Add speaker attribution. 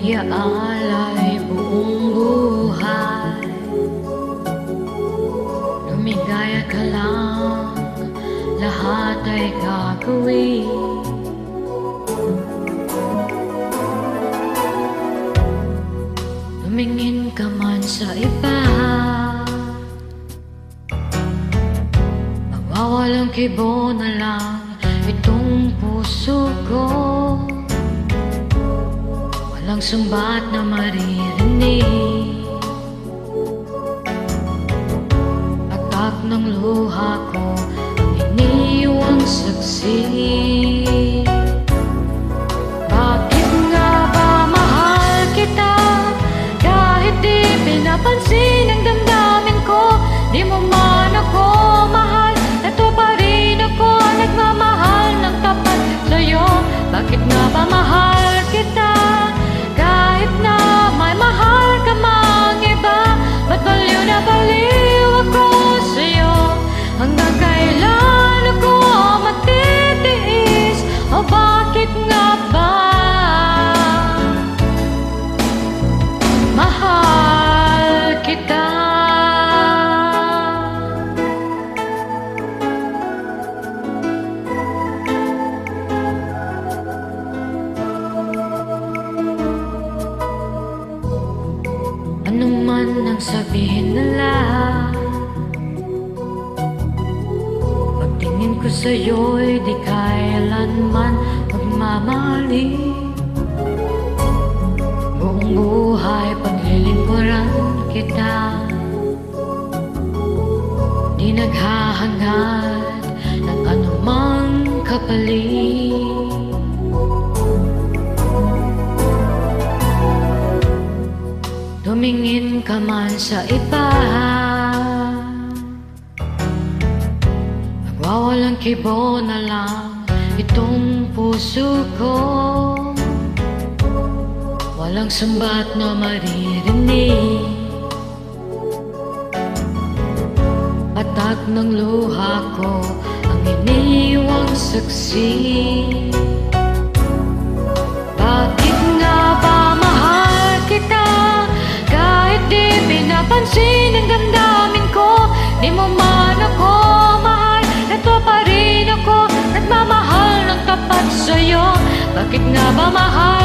Speaker 1: Iaalay buong buhay, lumigaya ka lang, lahat ay gagawin. Tumingin ka man sa iba, magwawalang kibo na lang itong puso ko. Walang sumbat na maririnig, atak ng luha ko ang iniwang saksi. Bakit nga ba mahal kita, kahit di pinapansin ang damdamin ko? Di mo man ako mahal, eto pa rin ako nagmamahal ng tapat sa'yo. Bakit nga ba mahal kita, kahit na may mahal ka mang iba? Ba't baliw na baliw ako sa'yo? Hanggang kailan ako matitiis? O bakit nga ba mahal kita? Ano man ang sabihin nila, pagtingin ko sa'yo'y di kailanman magmamali. Buong buhay paglilingkuran kita, di naghahangad ng anumang kapalit. Tumingin ka man sa iba, nagwawalang kibo na lang itong puso ko. Walang sumbat na maririnig, patak ng luha ko ang iniwang saksi. Bakit nga ba mahal kita, kahit di pinapansin ang damdamin ko? Di mo man ako mahal, eto pa rin ako nagmamahal ng tapat sa'yo. Bakit nga ba mahal